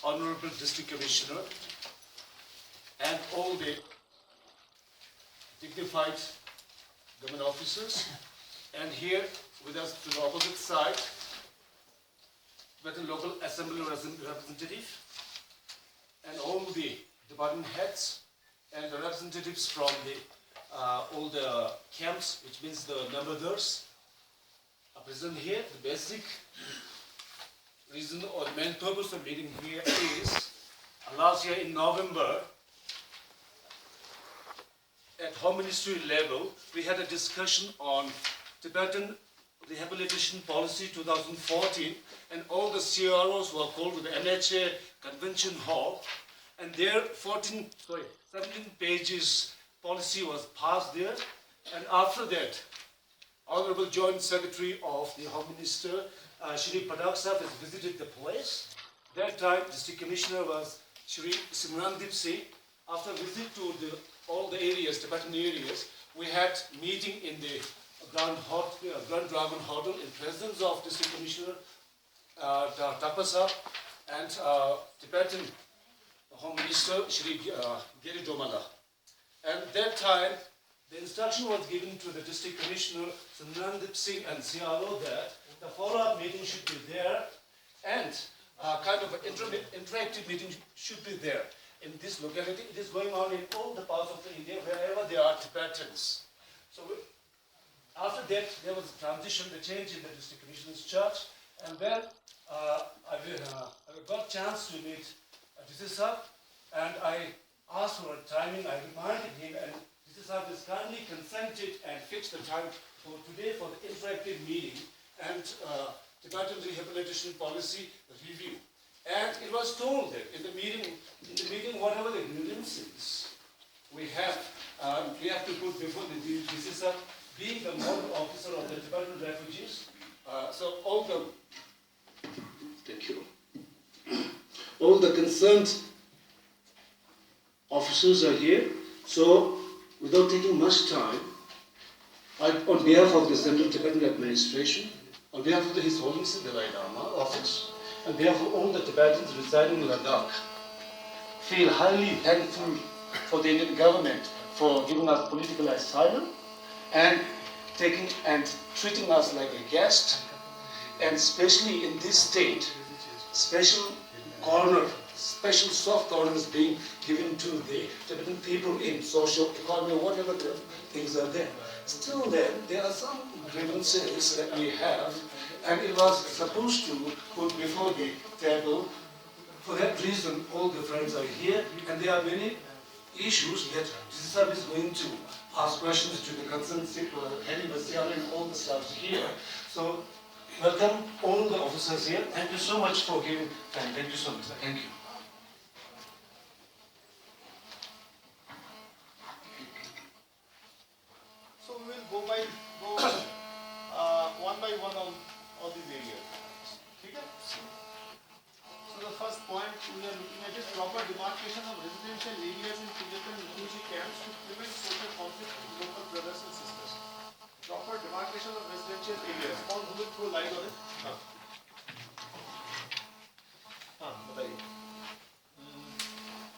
Honorable District Commissioner, and all the dignified government officers, and here with us to the opposite side, Tibetan Local Assembly representative, and all the department heads, and the representatives from the all the camps, which means the Nambadars, are present here. The basic reason or the main purpose of meeting here is, last year in November, at Home Ministry level, we had a discussion on Tibetan Rehabilitation Policy 2014, and all the CROs were called to the NHA Convention Hall, and there 17 pages policy was passed there, and after that, Honorable Joint Secretary of the Home Minister, Shri Padak Sahib, has visited the place. That time, District Commissioner was Shri Simrandip Singh. After visit to all the areas, Tibetan areas, we had meeting in the Grand Dragon Hotel in presence of District Commissioner Tapasa and Tibetan Home Minister Shri Giri Domala. And that time, the instruction was given to the District Commissioner Simrandip Singh and CRO that the follow-up meeting should be there, and kind of an interactive meeting should be there. In this locality, it is going on in all the parts of the India, wherever there are Tibetans. So after that, there was a transition, the change in the District Commissioner's charge, and then I got a chance to meet DC Sahib, and I asked for a timing. I reminded him, and DC Sahib has kindly consented and fixed the time for today for the interactive meeting and Tibetan Rehabilitation Policy review. And it was told that in the meeting, whatever the grievances we have to put before the DC Sahib, being the model officer of the Tibetan refugees. So all the concerned officers are here. So without taking much time, on behalf of the Central Tibetan Administration, on behalf of His Holiness the Dalai Lama office, on behalf of all the Tibetans residing in Ladakh, feel highly thankful for the Indian government for giving us political asylum and treating us like a guest, and especially in this state, special soft corners being given to the Tibetan people in social, economy, whatever the things are there. Still then, there are some grievances that we have, and it was supposed to put before the table. For that reason, all the friends are here, and there are many issues that Sisab is going to ask questions to the concerned heading the CR and all the staff here. So, welcome all the officers here. Thank you so much for giving time. Thank you so much. Thank you. So we will go one by one on all these areas. Okay? So the first point we are looking at is proper demarcation of residential areas in Tibetan refugee camps to prevent social conflict with local brothers and sisters. Proper demarcation of residential areas. कौन भूमिक throw live on it? हाँ बताइए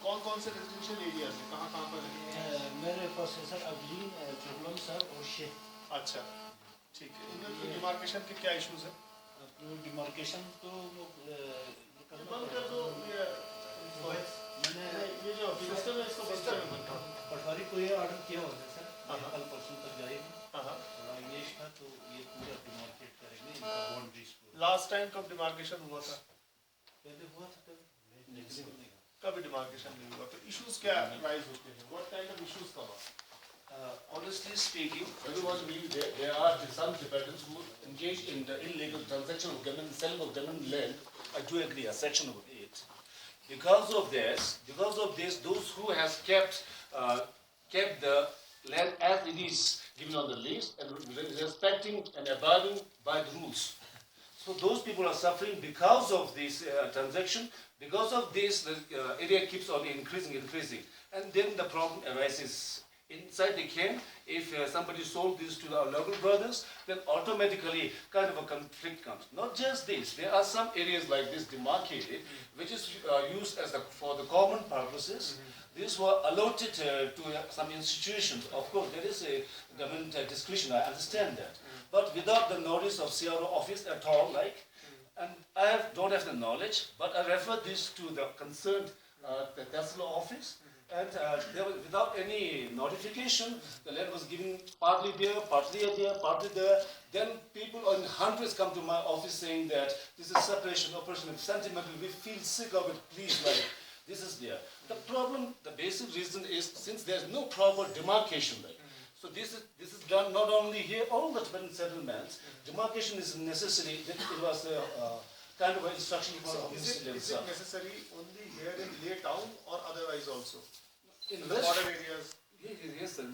कौन से residential areas हैं कहाँ पर हैं? मेरे पास है सर अवलीन चुगलम सर और शेख. अच्छा ठीक है. इनमें डिमार्केशन के क्या इश्यूज हैं? डिमार्केशन तो बंद कर दो मैंने ये जो सिस्टम है इसको बंद कर दो. पटवारी को ये ऑर्डर किया हुआ है सर. कल परसों तक जाएगी. थोड़ा ये था तो ये पूरा डिमार्केट करेंगे इनका बाउंड्रीज को. लास्ट टाइम कब डिमार्केशन हुआ था? पहले हुआ था कभी डिमार्केशन नहीं हुआ. तो इश्यूज क्या राइज होते हैं? What kind of issues come up? Honestly speaking, everyone believes there are some Tibetans who engage in the illegal transaction of government, selling of government land. I do agree, a section of it. Because of this, those who has kept the land as it is given on the list and respecting and abiding by the rules. So those people are suffering because of this transaction. Because of this, the area keeps on increasing, and then the problem arises inside the camp, if somebody sold this to our local brothers, then automatically kind of a conflict comes. Not just this, there are some areas like this demarcated, which is used as for the common purposes. These were allotted to some institutions. Of course, there is a government discretion, I understand that. But without the notice of CRO office at all, and I don't have the knowledge, but I refer this to the concerned the Tesla office. And without any notification, the land was given partly there, partly there, partly there. Then people in hundreds come to my office saying that this is separation operation, it's sentimental, we feel sick of it, please, this is there. The problem, the basic reason is since there's no proper demarcation so this is done not only here, all the Tibetan settlements, demarcation is necessary. It was kind of an instruction from the is it necessary only here in Leh town or otherwise also? In the border areas? Yes, sir.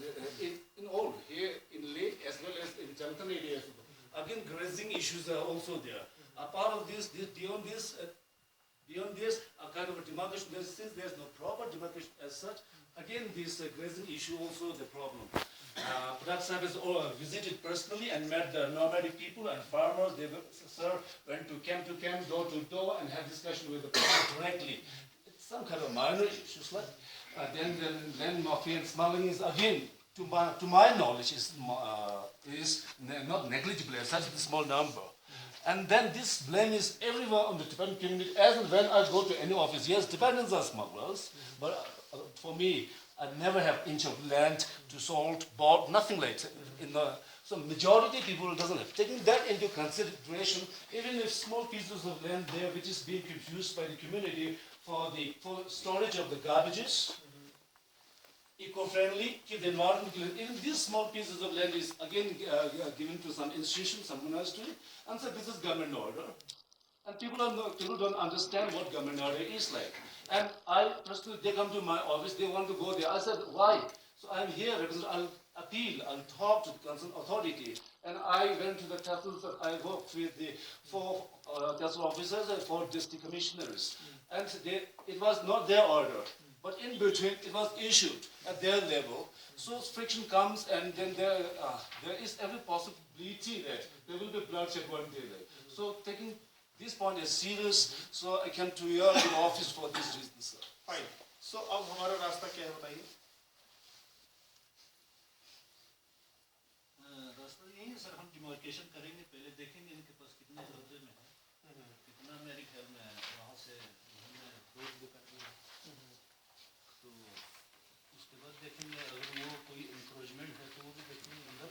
In all, here in Leh as well as in Jantan areas. Again, grazing issues are also there. A part of this beyond this, a kind of a demarcation, since there's no proper demarcation as such, again, this grazing issue also the problem. Pradhan Sahib has visited personally and met the nomadic people and farmers. They went to camp, door to door, and had discussion with the people directly. It's some kind of minor issues like. Then Mafi and smuggling is again, to my knowledge, is not negligible as such a small number. And then this blame is everywhere on the Tibetan community. As and when I go to any office, yes, Tibetans are smugglers, but for me, I never have inch of land to sold, bought, nothing like that. So majority people doesn't have. Taking that into consideration, even if small pieces of land there which is being used by the community for storage of the garbages, eco-friendly, keep the environment clean. Even these small pieces of land is again given to some institution, some monastery, and so this is government order. And people don't understand what government order is like. And I personally, they come to my office, they want to go there. I said, why? So I'm here because I'll appeal, I'll talk to the concerned authority. And I went to the castles that I worked with the 4 castle officers and 4 district commissioners. And it was not their order, but in between it was issued at their level. So friction comes, and then there is every possibility that there will be bloodshed one day. So taking this point is serious, so I came to your office for this reason, sir. Fine. So अब हमारा रास्ता क्या है बताइए? रास्ता यही है sir, हम डिमार्केशन करेंगे, पहले देखेंगे इनके पास कितने रोजे में है, कितना मेरे ख्याल में वहाँ से रोज भी कर दिया, तो उसके बाद देखेंगे अगर वो कोई इंक्रोचमेंट है तो वो भी देखेंगे अंदर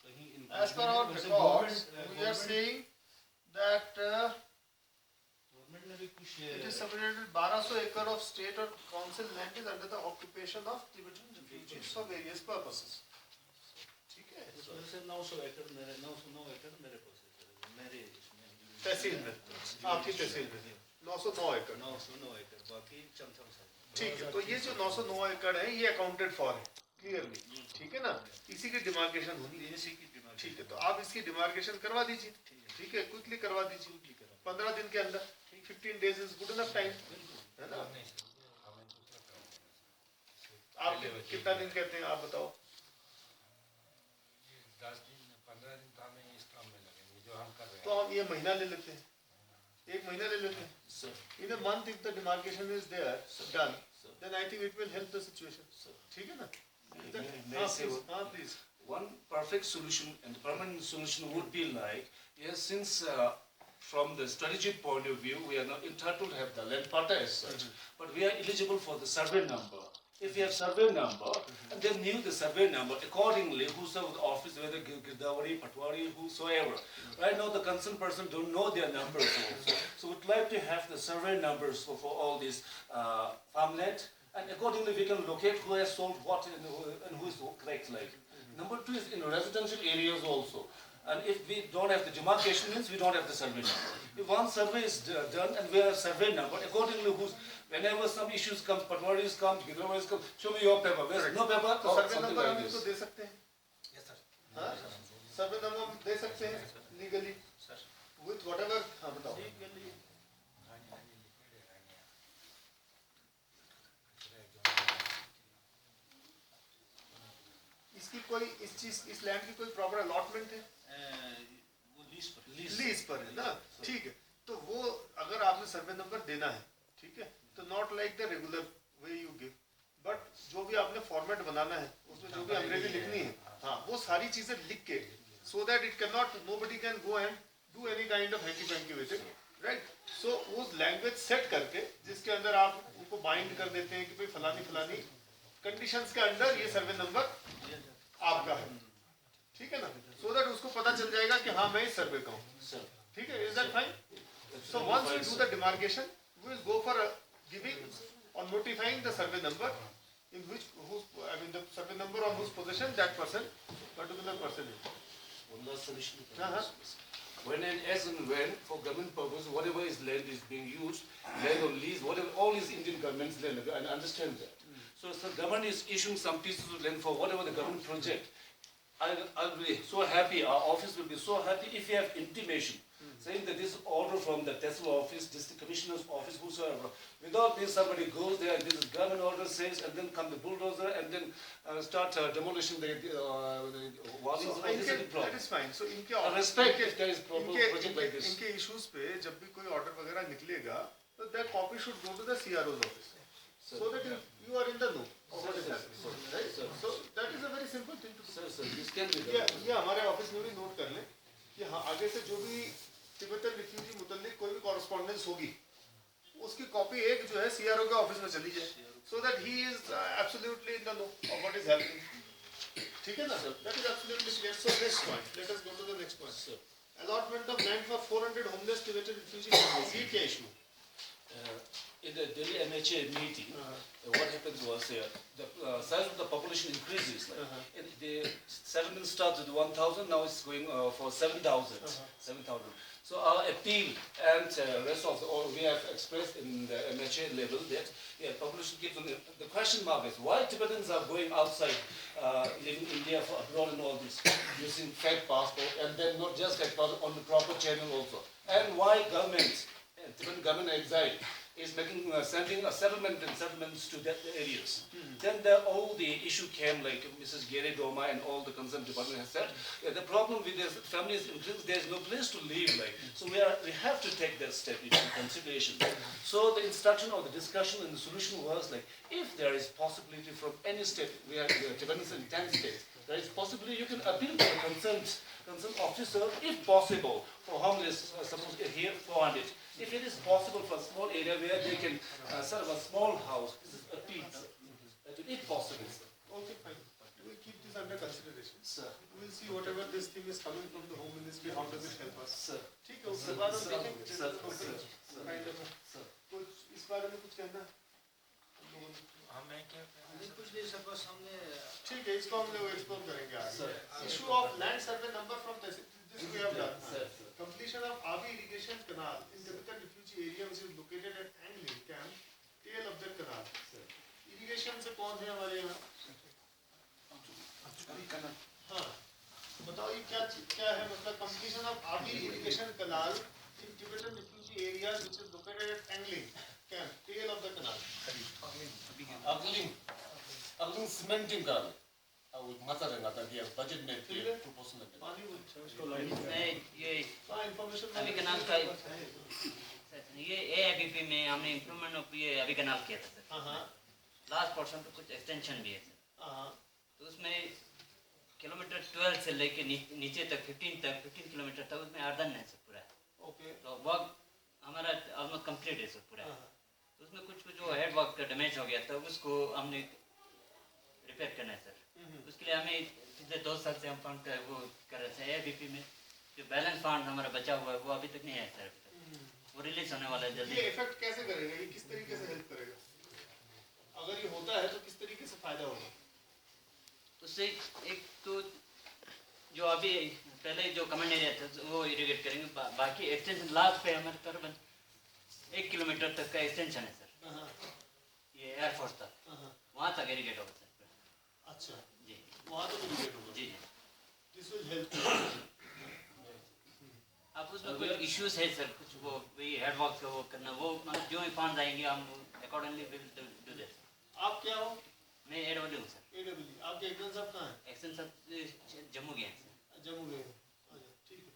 कहीं। As per our records, we are saying that it is separated 1200 acre of state or council land is under the occupation of Tibetan refugees for various purposes. ठीक है? उसमें से 900 एकड़ मेरे 909 एकड़ मेरे पास है, मेरे इसमें तहसील में, आपकी तहसील में 909 एकड़, बाकी चमचम से। ठीक है, तो ये जो 909 एकड़ है ये अकाउंटेड फॉर है क्लियरली, ठीक है ना? इसी की डिमार्केशन होनी है, इसी की डिमार्केशन, ठीक है? तो आप इसकी डिमार्केशन करवा दीजिए, ठीक है? क्विकली करवा दीजिए, 15 दिन के अंदर, 15 days is good enough time, है ना? आप कितना दिन कहते हैं, आप बताओ? 10 दिन 15 दिन तो हमें इस काम में लगेंगे जो हम कर रहे हैं। तो हम ये महीना ले लेते हैं, 1 महीना ले लेते हैं। In a month, if the demarcation is there, done, then I think it will help the situation. ठीक है ना? हाँ, please. One perfect solution and permanent solution would be like, yes, since from the strategic point of view, we are not entitled to have the land parta as such, but we are eligible for the survey number. If we have survey number, and then knew the survey number, accordingly, whosoever the office, whether Girdawari, Patwari, whosoever, right now the concerned person don't know their numbers also. So we'd like to have the survey numbers for all these farmland, and accordingly we can locate who has sold what and who is correct like. Number 2 is in residential areas also. And if we don't have the demarcation, means we don't have the survey number. If one survey is done and we have a survey number, accordingly, whenever some issues come, Patwaris come, Gidrawaris come, show me your paper. There's no paper, तो or survey something number like हम this. इनको दे सकते हैं? Yes, sir. हाँ? Survey number हम दे सकते हैं legally with whatever, हाँ बताओ? कोई इस लैंड की कोई प्रॉपर अलॉटमेंट है? वो लीज पर है ना, ठीक है। तो वो अगर आपने सर्वे नंबर देना है, ठीक है, तो not like the regular way you give, but जो भी आपने फॉर्मेट बनाना है उसमें जो भी अंग्रेजी लिखनी है, हाँ, वो सारी चीजें लिख के, so that it can not, nobody can go and do any kind of hanky panky with it, right. So उस लैंग्वेज सेट करके जिसके अंदर आप उनको बाइंड कर देते हैं कि भाई फलानी फलानी कंडीशंस के अंदर ये सर्वे नंबर आपका है, ठीक है ना, सो दैट उसको पता चल जाएगा कि हाँ मैं इस सर्वे का हूँ, ठीक है। Is that fine? So once we do the demarcation we will go for giving or notifying the survey number in which the survey number on whose possession that particular person is. One last solution. When and as and when, for government purpose, whatever is land is being used, land on lease, whatever, all is Indian government's land. I understand that. So government is issuing some pieces of land for whatever the government project. I'll be so happy, our office will be so happy if you have intimation saying that this order from the Tehsil office, district commissioner's office, whosoever, without this somebody goes there, this is government order says, and then come the bulldozer and then start demolishing the wallings. So that is fine. So इनके I respect if there is proper project like this. इनके issues पे जब भी कोई order वगैरह निकलेगा, तो that copy should go to the CRO's office, so that you are in the know of what is happening, right? So that is a very simple thing to do. Sir, this can be done. ये हमारे office में भी note कर लें कि हाँ, आगे से जो भी तिब्बतन रिफ्यूजी मुतल्लिक कोई भी कॉरेस्पॉन्डेंस होगी, उसकी कॉपी एक जो है सीआरओ के ऑफिस में चली जाए, so that he is absolutely in the know of what is happening, ठीक है ना? That is absolutely clear. So next point, let us go to the next point. Allotment of land for 400 homeless Tibetan refugee families. ये क्या issue? In the Delhi MHA meeting, what happens was the size of the population increases. Like, the settlement starts with 1,000, now it's going for 7,000. 7,000. So our appeal and rest of we have expressed in the MHA level that population keeps on. The question mark is why Tibetans are going outside, living in India for abroad and all this, using fake passport and then not just fake passport on the proper channel also. And why government, Tibetan government exile, is making sending a settlements to that areas. Then all the issue came, like Mrs. Gere Doma and all the concerned department has said, the problem with the families increases, there is no place to live. Like, so we have to take that step into consideration. So the instruction or the discussion and the solution was like, if there is possibility from any state, we are Tibetans in 10 states, there is possibility you can appeal to the concerned officer, if possible, for homeless, suppose here 400. If it is possible for a small area where they can set up a small house, this is appeal, if possible. Okay, fine. We will keep this under consideration. Sir. We will see whatever this thing is coming from the Home Ministry, how does it help us? Sir. ठीक है, उसके बाद हम देखेंगे. Sir. Kind of. Sir. कुछ इस बारे में कुछ कहना? हमें क्या कुछ नहीं सर, बस हमने ठीक है, इसको हम लोग एक्सप्लोर करेंगे आज. Sir. Issue of land survey number from this we have done. Sir. Completion of Abi irrigation canal in Tibetan refugee area which is located at Angling camp, tail of the canal. Irrigation से कौन है हमारे यहाँ? हाँ, बताओ ये क्या है मतलब completion of Abi irrigation canal in Tibetan refugee areas which is located at Angling camp, tail of the canal. Agling cementing कर मात्रा दिया बजट में proposal है. पानी वो नहीं, ये information अभी कनाल का ये AIBP में हमने इम्प्रूवमेंट ऑफ ये अभी कनाल किया था सर. हाँ हाँ लास्ट पोर्शन पे कुछ एक्सटेंशन भी है सर. हाँ. तो उसमें किलोमीटर 12 से लेके नीचे तक 15 किलोमीटर तक उसमें अर्धन है सर पूरा. ओके. तो वर्क हमारा ऑलमोस्ट कंप्लीट है सर पूरा. तो उसमें कुछ जो हेड वर्क का डैमेज हो गया था उसको हमने रिपेयर करना है सर. उसके लिए हमें पिछले 2 साल से हम फंड का वो कर रहे थे AIBP में. जो बैलेंस फंड हमारा बचा हुआ है वो अभी तक नहीं है सर. वो रिलीज होने वाला है जल्दी. ये इफेक्ट कैसे करेगा, ये किस तरीके से हेल्प करेगा? अगर ये होता है तो किस तरीके से फायदा होगा? उससे एक तो जो अभी पहले जो कमेंट एरिया था वो इरिगेट करेंगे. बाकी एक्सटेंशन लास्ट पे हमारे तकरीबन 1 किलोमीटर तक का एक्सटेंशन है सर. ये एयरफोर्स तक वहाँ तक इरिगेट होगा सर. अच्छा जी वहाँ तो इरिगेट होगा. जी. This will help. आप उसमें कुछ इश्यूज है सर, कुछ वो वही हेड वर्क वो करना, वो मतलब जो ही फंड आएंगे हम अकॉर्डिंगली विल डू दिस. आप क्या हो? मैं एडवली हूँ सर। AWD आपके एक्शन साहब कहाँ हैं? एक्शन सब जम्मू गए हैं सर। जम्मू गए हैं। अच्छा, ठीक है,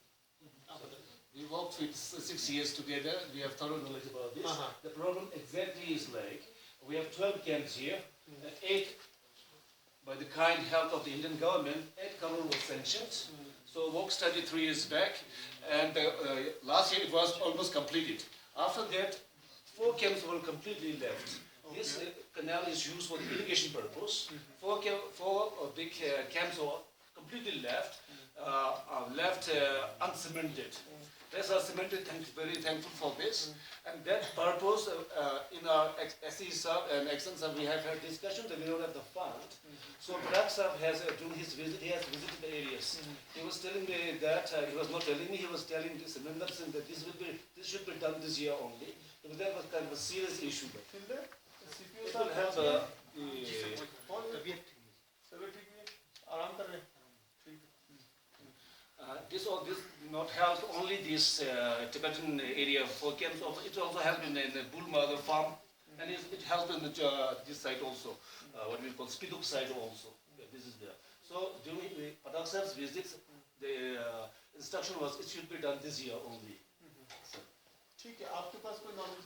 आप बताइए। We worked with 6 years together. We have thorough knowledge about this. Uh-huh. The problem exactly is like we have 12 camps here. 8 by the kind help of the Indian government. 8 crore was sanctioned. So work started 3 years back, and last year it was almost completed. After that, 4 camps were completely left. This canal is used for the irrigation purpose. 4 big camps were completely left, uncemented. Rest are cemented. Very thankful for this. And that purpose, in our SE sub and Action sub, we have had discussion that we don't have the fund. So Prak sub has, during his visit, he has visited the areas. He was telling me that, he was not telling me, he was telling this members that this should be done this year only. Because that was kind of a serious issue. Till there, CPO It will साहब have कौन तबीयत ठीक है, आराम कर रहे हैं। ठीक है। this did not help only this Tibetan area for camps. It also helped in the bull mother farm, and it helped in this side also, what we call Spiduk side also. Yeah, this is there. So during Padak Sahib's visits, the instruction was it should be done this year only. ठीक है, आपके पास कोई knowledge